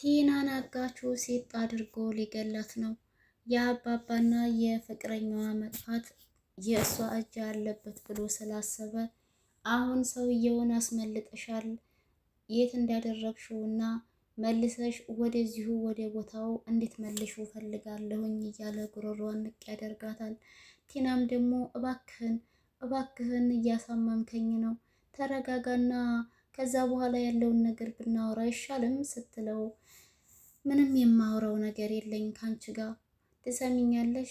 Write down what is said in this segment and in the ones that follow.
ቲናን አጋቹ ሴት አድርጎ ሊገላት ነው። የአባባና የፍቅረኛዋ መጥፋት የእሷ እጅ ያለበት ብሎ ስላሰበ አሁን ሰውየውን አስመልጠሻል፣ የት እንዳደረግሽውና መልሰሽ ወደዚሁ ወደ ቦታው እንዴት መልሹ ፈልጋለሁኝ እያለ ጉሮሮዋን ንቅ ያደርጋታል። ቲናም ደግሞ እባክህን እያሳመምከኝ ነው፣ ተረጋጋና ከዛ በኋላ ያለውን ነገር ብናወራ አይሻልም ስትለው ምንም የማወራው ነገር የለኝ ካንቺ ጋር ትሰሚኛለሽ።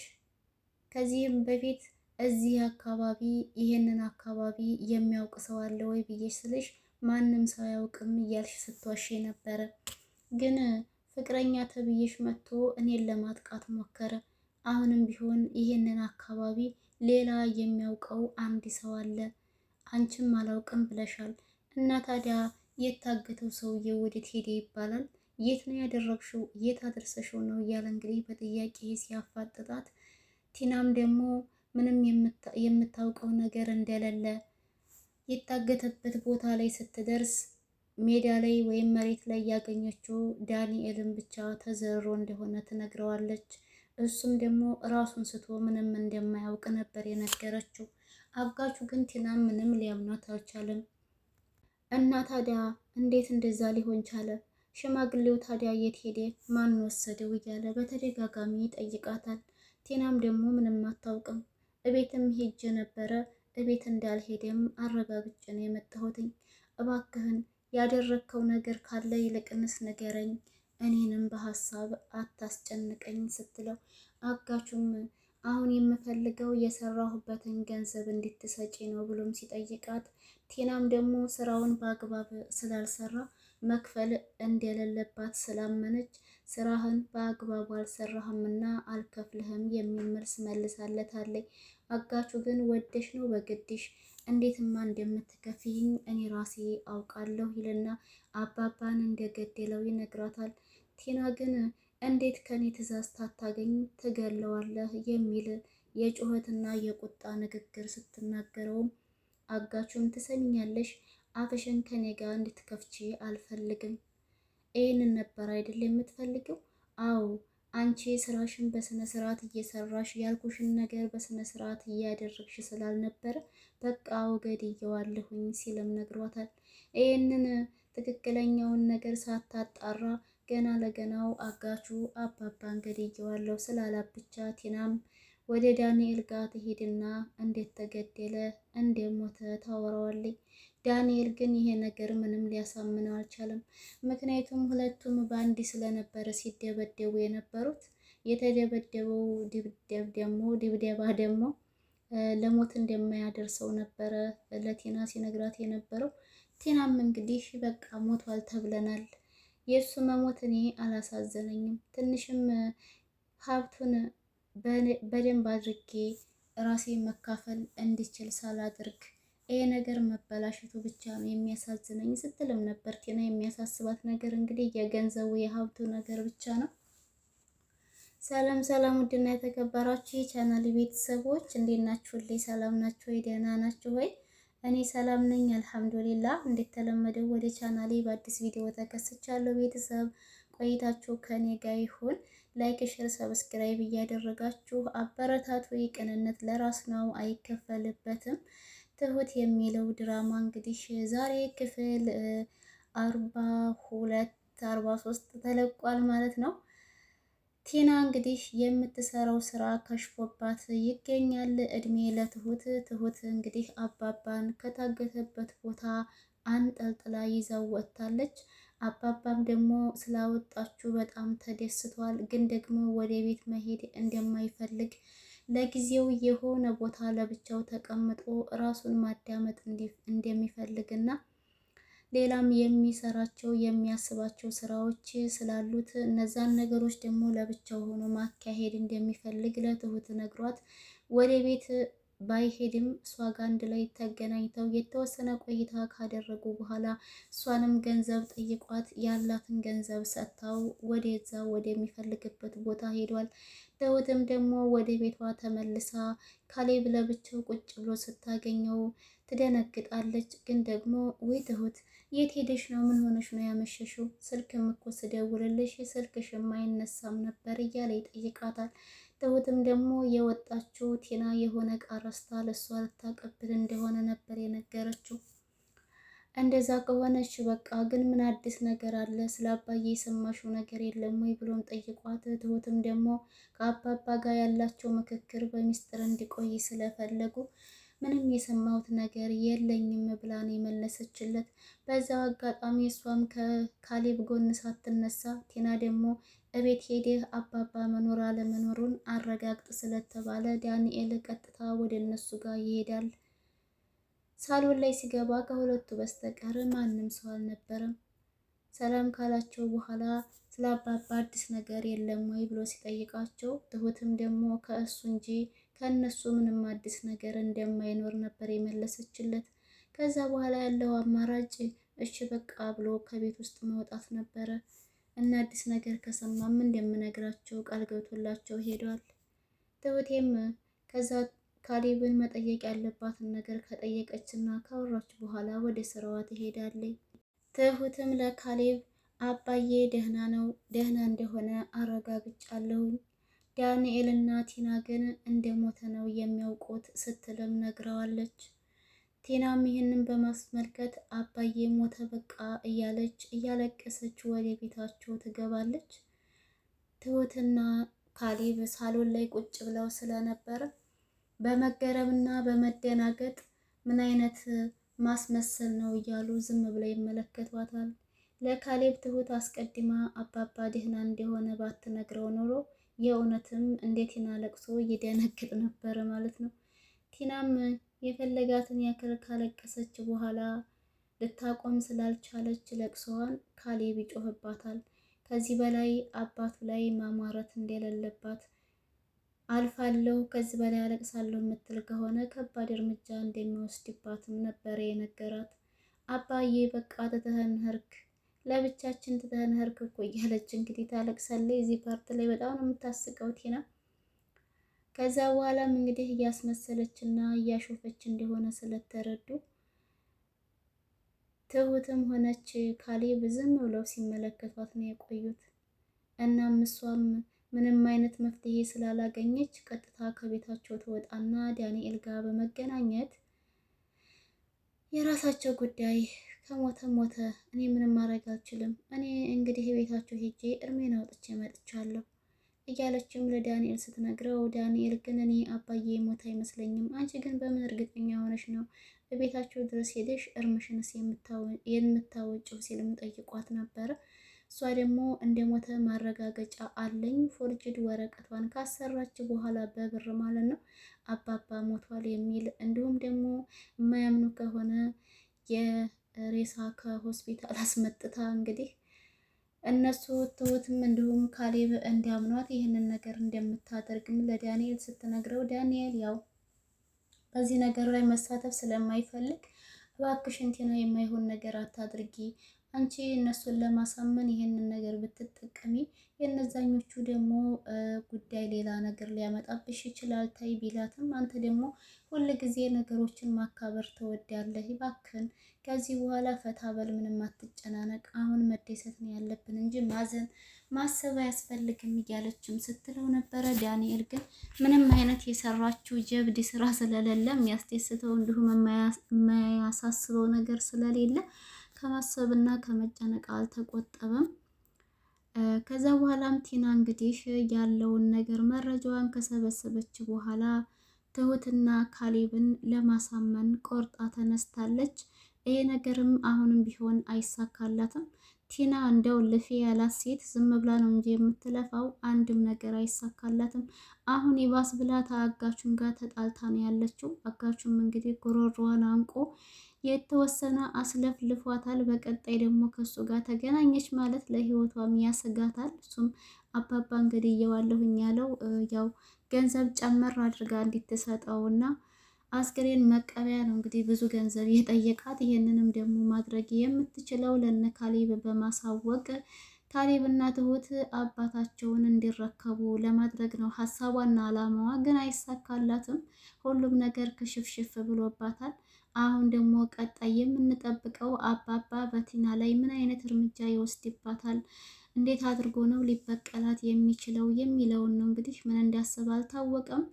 ከዚህም በፊት እዚህ አካባቢ ይሄንን አካባቢ የሚያውቅ ሰው አለ ወይ ብዬሽ ስልሽ ማንም ሰው አያውቅም እያልሽ ስትዋሽ ነበረ። ግን ፍቅረኛ ተብዬሽ መጥቶ እኔን ለማጥቃት ሞከረ። አሁንም ቢሆን ይሄንን አካባቢ ሌላ የሚያውቀው አንድ ሰው አለ፣ አንቺም አላውቅም ብለሻል። እና ታዲያ የታገተው ሰውዬ ወዴት ሄደ ይባላል? የት ነው ያደረግሽው? የት አድርሰሽው ነው እያለ እንግዲህ በጥያቄ ሲያፋጥጣት፣ ቲናም ደግሞ ምንም የምታውቀው ነገር እንደሌለ የታገተበት ቦታ ላይ ስትደርስ ሜዳ ላይ ወይም መሬት ላይ ያገኘችው ዳንኤልን ብቻ ተዘርሮ እንደሆነ ትነግረዋለች። እሱም ደግሞ ራሱን ስቶ ምንም እንደማያውቅ ነበር የነገረችው። አጋቹ ግን ቲና ምንም ሊያምናት አልቻለም። እና ታዲያ እንዴት እንደዛ ሊሆን ቻለ? ሽማግሌው ታዲያ የት ሄደ? ማን ወሰደው? እያለ በተደጋጋሚ ይጠይቃታል። ቲናም ደግሞ ምንም አታውቅም። እቤትም ሄጄ ነበረ፣ እቤት እንዳልሄደም አረጋግጬ ነው የመጣሁትኝ። እባክህን ያደረግከው ነገር ካለ ይልቅንስ ንገረኝ፣ እኔንም በሀሳብ አታስጨንቀኝ ስትለው፣ አጋቹም አሁን የምፈልገው የሰራሁበትን ገንዘብ እንድትሰጪ ነው ብሎም ሲጠይቃት፣ ቲናም ደግሞ ስራውን በአግባብ ስላልሰራ መክፈል እንደሌለባት ስላመነች ስራህን በአግባቡ አልሰራህምና አልከፍልህም የሚል መልስ መልሳለታለች። አጋቹ ግን ወደሽ ነው በግድሽ እንዴትማ እንደምትከፍይኝ እኔ ራሴ አውቃለሁ ይልና አባባን እንደገደለው ይነግራታል። ቲና ግን እንዴት ከኔ ትዕዛዝ ታታገኝ ትገለዋለህ የሚል የጩኸትና የቁጣ ንግግር ስትናገረውም፣ አጋቹም ትሰሚኛለሽ፣ አፍሽን ከኔ ጋር እንድትከፍቺ አልፈልግም። ይህንን ነበር አይደል የምትፈልገው? አዎ፣ አንቺ ስራሽን በስነ ስርዓት እየሰራሽ ያልኩሽን ነገር በስነ ስርዓት እያደረግሽ ስላልነበረ በቃ ገድዬዋለሁኝ ሲልም ነግሯታል። ይህንን ትክክለኛውን ነገር ሳታጣራ ገና ለገናው አጋቹ አባባን ገድዬዋለሁ ስላላት ብቻ ቲናም ወደ ዳንኤል ጋር ትሄድና እንዴት ተገደለ እንደሞተ ታወራዋለች። ዳንኤል ግን ይሄ ነገር ምንም ሊያሳምነው አልቻለም። ምክንያቱም ሁለቱም በአንድ ስለነበረ ሲደበደቡ የነበሩት የተደበደበው ድብደባ ደግሞ ለሞት እንደማያደርሰው ነበረ ለቲና ሲነግራት የነበረው። ቲናም እንግዲህ በቃ ሞቷል ተብለናል፣ የእሱ መሞት እኔ አላሳዘነኝም፣ ትንሽም ሀብቱን በደንብ አድርጌ ራሴ መካፈል እንዲችል ሳላድርግ ይሄ ነገር መበላሸቱ ብቻ ነው የሚያሳዝነኝ ስትልም ነበር። ቲና የሚያሳስባት ነገር እንግዲህ የገንዘቡ የሀብቱ ነገር ብቻ ነው። ሰላም ሰላም፣ ውድና የተከበራችሁ የቻናል ቤተሰቦች እንዴት ናችሁልኝ? ሰላም ናችሁ ወይ? ደህና ናችሁ ወይ? እኔ ሰላም ነኝ አልሐምዱሊላህ። እንደተለመደው ወደ ቻናሌ በአዲስ ቪዲዮ ተከስቻለሁ። ቤተሰብ ቆይታችሁ ከኔ ጋር ይሁን። ላይክ፣ ሼር፣ ሰብስክራይብ እያደረጋችሁ አበረታቱ። ቅንነት ለራስ ነው አይከፈልበትም። ትሁት የሚለው ድራማ እንግዲህ ዛሬ ክፍል 43 ተለቋል ማለት ነው። ቲና እንግዲህ የምትሰራው ስራ ከሽፎባት ይገኛል። እድሜ ለትሁት። ትሁት እንግዲህ አባባን ከታገተበት ቦታ አንጠልጥላ ይዛው ወጥታለች። አባባም ደግሞ ስላወጣችሁ በጣም ተደስቷል። ግን ደግሞ ወደ ቤት መሄድ እንደማይፈልግ ለጊዜው የሆነ ቦታ ለብቻው ተቀምጦ ራሱን ማዳመጥ እንደሚፈልግና ሌላም የሚሰራቸው የሚያስባቸው ስራዎች ስላሉት እነዛን ነገሮች ደግሞ ለብቻው ሆኖ ማካሄድ እንደሚፈልግ ለትሁት ነግሯት ወደ ቤት ባይሄድም እሷ ጋር አንድ ላይ ተገናኝተው የተወሰነ ቆይታ ካደረጉ በኋላ እሷንም ገንዘብ ጠይቋት ያላትን ገንዘብ ሰጥታው ወደዛ ወደሚፈልግበት ቦታ ሄዷል። ትሁትም ደግሞ ወደ ቤቷ ተመልሳ ካሌብ ለብቻው ቁጭ ብሎ ስታገኘው ትደነግጣለች። ግን ደግሞ ወይ ትሁት የት ሄደሽ ነው? ምን ሆነሽ ነው ያመሸሽው? ስልክም እኮ ስደውልልሽ ስልክሽም አይነሳም ነበር እያለ ይጠይቃታል። ትሁትም ደግሞ የወጣችው ቲና የሆነ ዕቃ ረስታ ለእሷ ልታቀብል እንደሆነ ነበር የነገረችው። እንደዛ ከሆነች በቃ ግን ምን አዲስ ነገር አለ? ስለ አባዬ የሰማሽው ነገር የለም ወይ ብሎም ጠይቋት። ትሁትም ደግሞ ከአባባ ጋር ያላቸው ምክክር በሚስጥር እንዲቆይ ስለፈለጉ ምንም የሰማሁት ነገር የለኝም ብላ ነው የመለሰችለት። በዛው አጋጣሚ እሷም ከካሌብ ጎን ሳትነሳ ቲና ደግሞ እቤት ሄደህ አባባ መኖር አለመኖሩን አረጋግጥ ስለተባለ ዳንኤል ቀጥታ ወደ እነሱ ጋር ይሄዳል። ሳሎን ላይ ሲገባ ከሁለቱ በስተቀር ማንም ሰው አልነበረም። ሰላም ካላቸው በኋላ ስለ አባባ አዲስ ነገር የለም ወይ ብሎ ሲጠይቃቸው ትሁትም ደግሞ ከእሱ እንጂ ከእነሱ ምንም አዲስ ነገር እንደማይኖር ነበር የመለሰችለት። ከዛ በኋላ ያለው አማራጭ እሺ በቃ ብሎ ከቤት ውስጥ መውጣት ነበረ እና አዲስ ነገር ከሰማም እንደምነግራቸው ቃል ገብቶላቸው ሄዷል። ትሁቴም ከዛ ካሌብን መጠየቅ ያለባትን ነገር ከጠየቀችና ካወራች በኋላ ወደ ስራዋ ትሄዳለች። ትሁትም ለካሌብ አባዬ ደህና ነው፣ ደህና እንደሆነ አረጋግጫለሁኝ። ዳንኤል እና ቲና ግን እንደሞተ ነው የሚያውቁት ስትልም ነግረዋለች። ቲናም ይህንን በማስመልከት አባዬ ሞተ በቃ እያለች እያለቀሰች ወደ ቤታቸው ትገባለች። ትሁትና ካሌብ ሳሎን ላይ ቁጭ ብለው ስለነበረ በመገረምና በመደናገጥ ምን አይነት ማስመሰል ነው እያሉ ዝም ብለው ይመለከቷታል። ለካሌብ ትሁት አስቀድማ አባባ ደህና እንደሆነ ባትነግረው ኖሮ የእውነትም እንደ ቲና ለቅሶ ይደነግጥ ነበረ ማለት ነው። ቲናም የፈለጋትን ያክል ካለቀሰች በኋላ ልታቆም ስላልቻለች ለቅሶዋን ካሌብ ይጮህባታል። ከዚህ በላይ አባቱ ላይ ማማረት እንደሌለባት አልፋለሁ፣ ከዚህ በላይ አለቅሳለሁ የምትል ከሆነ ከባድ እርምጃ እንደሚወስድባትም ነበረ የነገራት። አባዬ በቃ ትተኸን ሄድክ፣ ለብቻችን ትተኸን ሄድክ እኮ እያለች እንግዲህ ታለቅሳለች። እዚህ ፓርት ላይ በጣም ነው የምታስቀው ቲና። ከዛ በኋላም እንግዲህ እያስመሰለች እና እያሾፈች እንደሆነ ስለተረዱ ትሁትም ሆነች ካሌብ ዝም ብለው ሲመለከቷት ነው የቆዩት። እናም እሷም ምንም አይነት መፍትሄ ስላላገኘች ቀጥታ ከቤታቸው ትወጣና ዳንኤል ጋር በመገናኘት የራሳቸው ጉዳይ ከሞተ ሞተ፣ እኔ ምንም ማድረግ አልችልም፣ እኔ እንግዲህ ቤታቸው ሄጄ እርሜን አውጥቼ መጥቻለሁ እያለችም ለዳንኤል ስትነግረው፣ ዳንኤል ግን እኔ አባዬ ሞት አይመስለኝም፣ አንቺ ግን በምን እርግጠኛ ሆነሽ ነው በቤታቸው ድረስ ሄደሽ እርምሽንስ የምታወጪው ሲልም ጠይቋት ነበረ። እሷ ደግሞ እንደ ሞተ ማረጋገጫ አለኝ፣ ፎርጅድ ወረቀቷን ካሰራች በኋላ በብር ማለት ነው አባባ ሞቷል የሚል እንዲሁም ደግሞ የማያምኑ ከሆነ የሬሳ ከሆስፒታል አስመጥታ እንግዲህ እነሱ ትሁትም እንዲሁም ካሌብ እንዲያምኗት ይህንን ነገር እንደምታደርግም ለዳንኤል ስትነግረው፣ ዳንኤል ያው በዚህ ነገር ላይ መሳተፍ ስለማይፈልግ እባክሽን ቲና የማይሆን ነገር አታድርጊ፣ አንቺ እነሱን ለማሳመን ይሄንን ነገር ብትጠቀሚ የነዛኞቹ ደግሞ ጉዳይ ሌላ ነገር ሊያመጣብሽ ይችላል ታይ ቢላትም፣ አንተ ደግሞ ሁል ጊዜ ነገሮችን ማካበር ትወዳለህ፣ እባክህን ከዚህ በኋላ ፈታ በል፣ ምንም አትጨናነቅ፣ አሁን መደሰት ነው ያለብን እንጂ ማዘን ማሰብ አያስፈልግም እያለችም ስትለው ነበረ። ዳንኤል ግን ምንም አይነት የሰራችው ጀብድ ስራ ስለሌለ የሚያስደስተው እንዲሁም የማያሳስበው ነገር ስለሌለ ከማሰብና ከመጨነቅ አልተቆጠበም። ከዛ በኋላም ቲና እንግዲህ ያለውን ነገር መረጃዋን ከሰበሰበች በኋላ ትሁትና ካሌብን ለማሳመን ቆርጣ ተነስታለች። ይሄ ነገርም አሁንም ቢሆን አይሳካላትም። ቲና እንደው ልፊ ያላት ሴት ዝም ብላ ነው እንጂ የምትለፋው አንድም ነገር አይሳካላትም። አሁን ይባስ ብላ አጋቹም ጋር ተጣልታ ነው ያለችው። አጋቹም እንግዲህ ጉሮሮዋን አንቆ የተወሰነ አስለፍልፏታል። በቀጣይ ደግሞ ከሱ ጋር ተገናኘች ማለት ለህይወቷም ያሰጋታል። እሱም አባባ እንግዲህ እየዋለሁኝ ያለው ያው ገንዘብ ጨመር አድርጋ እንድትሰጠውና አስክሬን መቀበያ ነው እንግዲህ ብዙ ገንዘብ የጠየቃት። ይህንንም ደግሞ ማድረግ የምትችለው ለነ ካሌብ በማሳወቅ ካሌብና ትሁት አባታቸውን እንዲረከቡ ለማድረግ ነው ሀሳቧና አላማዋ። ግን አይሳካላትም። ሁሉም ነገር ክሽፍሽፍ ብሎባታል። አሁን ደግሞ ቀጣይ የምንጠብቀው አባባ በቲና ላይ ምን አይነት እርምጃ ይወስድባታል፣ እንዴት አድርጎ ነው ሊበቀላት የሚችለው የሚለውን ነው። እንግዲህ ምን እንዲያስብ አልታወቀም።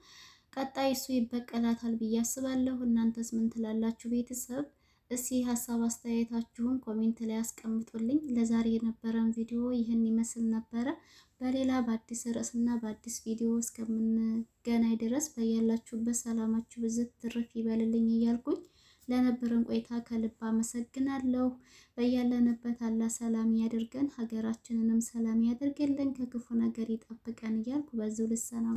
ቀጣይ እሱ ይበቀላታል ብዬ አስባለሁ። እናንተስ ምን ትላላችሁ ቤተሰብ? እስኪ ሀሳብ አስተያየታችሁን ኮሜንት ላይ አስቀምጡልኝ። ለዛሬ የነበረን ቪዲዮ ይህን ይመስል ነበረ። በሌላ በአዲስ ርዕስና በአዲስ ቪዲዮ እስከምንገናኝ ድረስ በያላችሁበት ሰላማችሁ ብዝት ትርፍ ይበልልኝ እያልኩኝ ለነበረን ቆይታ ከልብ አመሰግናለሁ። በያለንበት አላህ ሰላም ያድርገን፣ ሀገራችንንም ሰላም ያድርግልን፣ ከክፉ ነገር ይጠብቀን እያልኩ በዚሁ ልሰናበታችሁ።